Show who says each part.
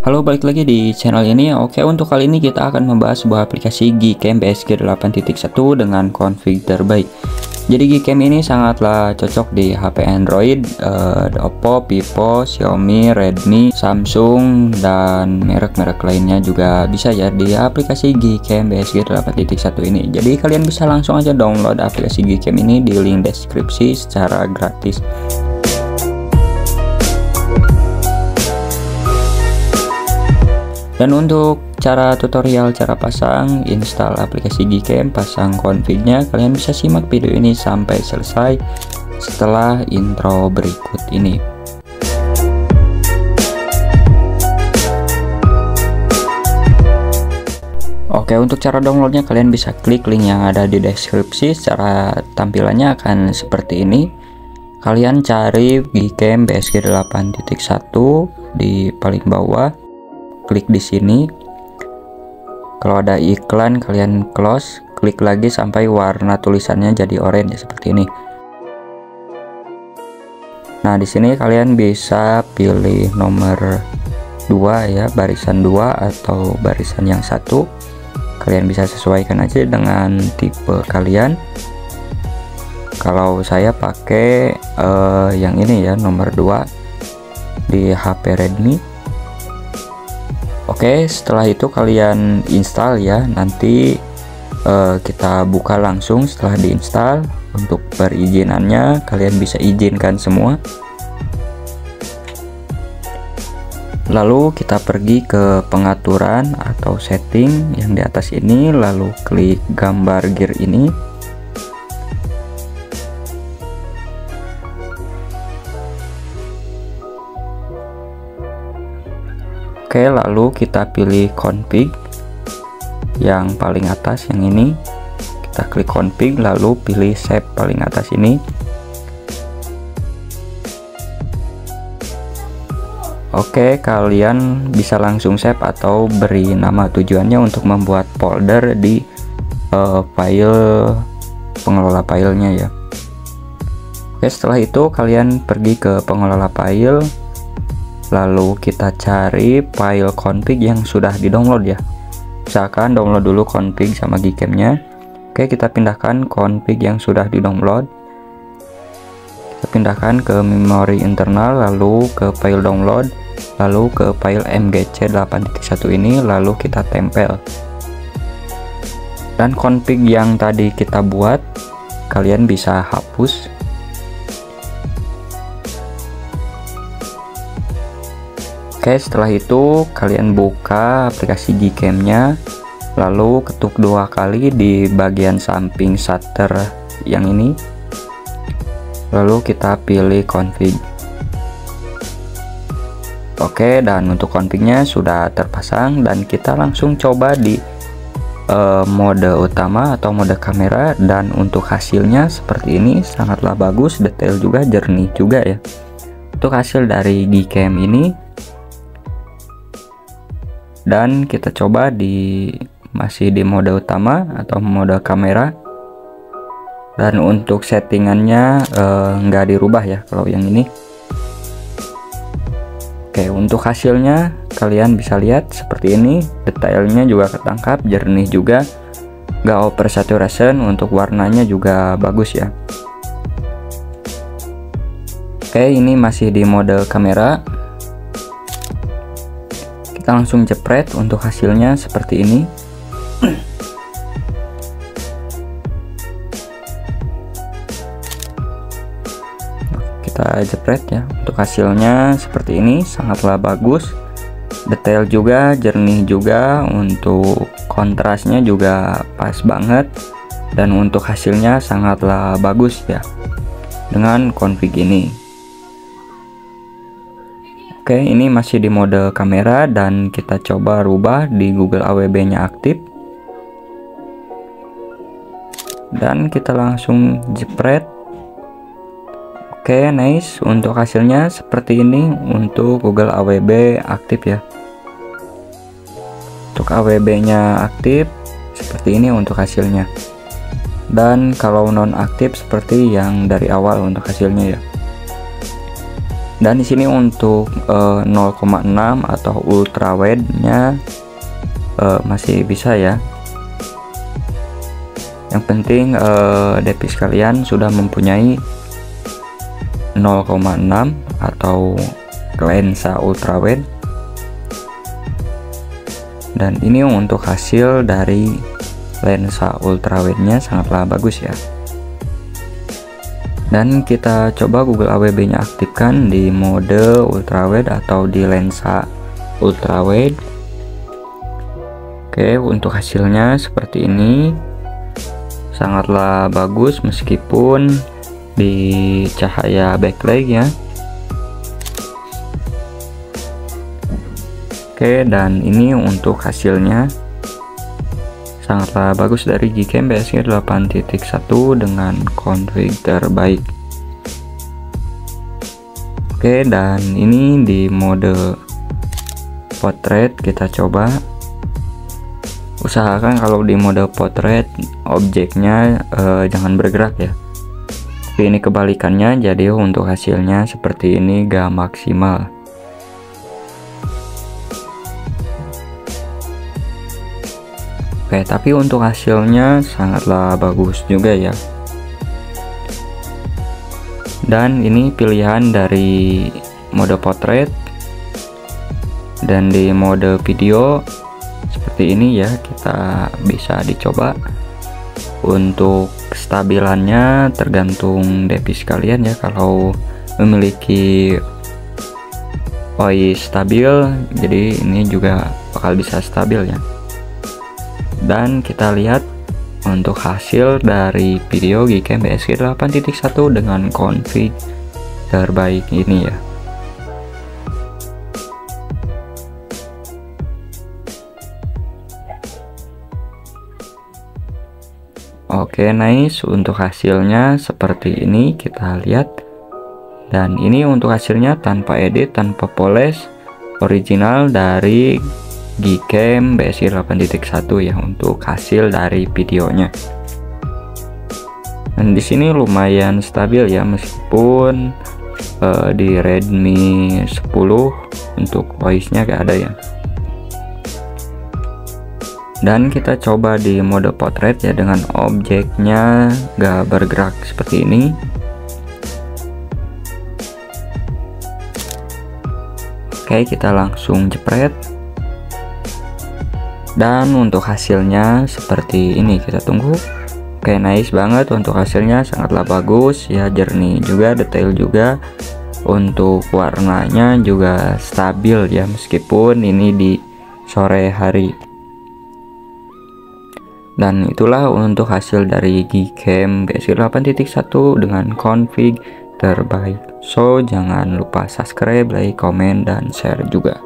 Speaker 1: Halo, balik lagi di channel ini. Oke, untuk kali ini kita akan membahas sebuah aplikasi Gcam BSG 8.1 dengan config terbaik. Jadi Gcam ini sangatlah cocok di HP Android, Oppo, Vivo, Xiaomi, Redmi, Samsung, dan merek-merek lainnya juga bisa ya di aplikasi Gcam BSG 8.1 ini. Jadi kalian bisa langsung aja download aplikasi Gcam ini di link deskripsi secara gratis. Dan untuk cara tutorial cara pasang, install aplikasi Gcam, pasang config-nya, kalian bisa simak video ini sampai selesai setelah intro berikut ini. Oke, untuk cara downloadnya kalian bisa klik link yang ada di deskripsi. Secara tampilannya akan seperti ini. Kalian cari Gcam BSG 8.1 di paling bawah. Klik di sini. Kalau ada iklan kalian close, klik lagi sampai warna tulisannya jadi oranye seperti ini. Nah, di sini kalian bisa pilih nomor 2 ya, barisan 2 atau barisan yang satu. Kalian bisa sesuaikan aja dengan tipe kalian. Kalau saya pakai yang ini ya, nomor 2 di HP Redmi. Oke, setelah itu kalian install ya. Nanti kita buka langsung setelah diinstal. Untuk perizinannya kalian bisa izinkan semua. Lalu kita pergi ke pengaturan atau setting yang di atas ini, lalu klik gambar gear ini. Oke, lalu kita pilih config yang paling atas, yang ini kita klik config, lalu pilih save paling atas ini. Oke, kalian bisa langsung save atau beri nama tujuannya untuk membuat folder di file pengelola filenya ya. Oke, setelah itu kalian pergi ke pengelola file, lalu kita cari file config yang sudah di-download ya. Misalkan download dulu config sama Gcam-nya. Oke, kita pindahkan config yang sudah di-download. Kita pindahkan ke memori internal, lalu ke file download, lalu ke file mgc 8.1 ini, lalu kita tempel. Dan config yang tadi kita buat kalian bisa hapus. Oke, setelah itu kalian buka aplikasi Gcam-nya, lalu ketuk 2 kali di bagian samping shutter yang ini, lalu kita pilih config. Oke, dan untuk config-nya sudah terpasang, dan kita langsung coba di mode utama atau mode kamera. Dan untuk hasilnya seperti ini, sangatlah bagus, detail juga, jernih juga ya. Untuk hasil dari Gcam ini. Dan kita coba masih di mode utama atau mode kamera. Dan untuk settingannya nggak dirubah ya kalau yang ini. Oke, untuk hasilnya kalian bisa lihat seperti ini, detailnya juga ketangkap, jernih juga, nggak over saturation. Untuk warnanya juga bagus ya. Oke, ini masih di mode kamera. Kita langsung jepret untuk hasilnya seperti ini. Kita jepret ya, untuk hasilnya seperti ini, sangatlah bagus, detail juga, jernih juga, untuk kontrasnya juga pas banget, dan untuk hasilnya sangatlah bagus ya dengan config ini. Oke, ini masih di mode kamera, dan kita coba rubah di Google AWB-nya aktif. Dan kita langsung jepret. Oke, nice. Untuk hasilnya seperti ini untuk Google AWB aktif ya. Untuk AWB-nya aktif seperti ini untuk hasilnya. Dan kalau non aktif seperti yang dari awal untuk hasilnya ya. Dan di sini untuk 0,6 atau ultrawide-nya masih bisa ya. Yang penting Depi sekalian sudah mempunyai 0,6 atau lensa ultrawide. Dan ini untuk hasil dari lensa ultrawide-nya sangatlah bagus ya. Dan kita coba Google AWB nya aktifkan di mode ultrawide atau di lensa ultrawide. Oke, untuk hasilnya seperti ini, sangatlah bagus meskipun di cahaya backlight ya. Oke, dan ini untuk hasilnya sangatlah bagus dari Gcam BSG 8.1 dengan config terbaik. Oke, dan ini di mode portrait kita coba. Usahakan kalau di mode portrait objeknya jangan bergerak ya. Tapi ini kebalikannya, jadi untuk hasilnya seperti ini gak maksimal. Oke, tapi untuk hasilnya sangatlah bagus juga ya. Dan ini pilihan dari mode portrait. Dan di mode video seperti ini ya, kita bisa dicoba. Untuk kestabilannya tergantung Depi sekalian ya. Kalau memiliki OIS stabil, jadi ini juga bakal bisa stabil ya. Dan kita lihat untuk hasil dari video Gcam BSG 8.1 dengan config terbaik ini ya. Oke, nice. Untuk hasilnya seperti ini kita lihat. Dan ini untuk hasilnya tanpa edit, tanpa poles, original dari Gcam BSG 8.1 ya untuk hasil dari videonya. Dan di sini lumayan stabil ya, meskipun di Redmi 10 untuk voice-nya gak ada ya. Dan kita coba di mode portrait ya, dengan objeknya gak bergerak seperti ini. Oke, kita langsung jepret. Dan untuk hasilnya seperti ini, kita tunggu. Oke, nice banget untuk hasilnya, sangatlah bagus ya, jernih juga, detail juga. Untuk warnanya juga stabil ya, meskipun ini di sore hari. Dan itulah untuk hasil dari Gcam BSG 8.1 dengan config terbaik. So, jangan lupa subscribe, like, komen, dan share juga.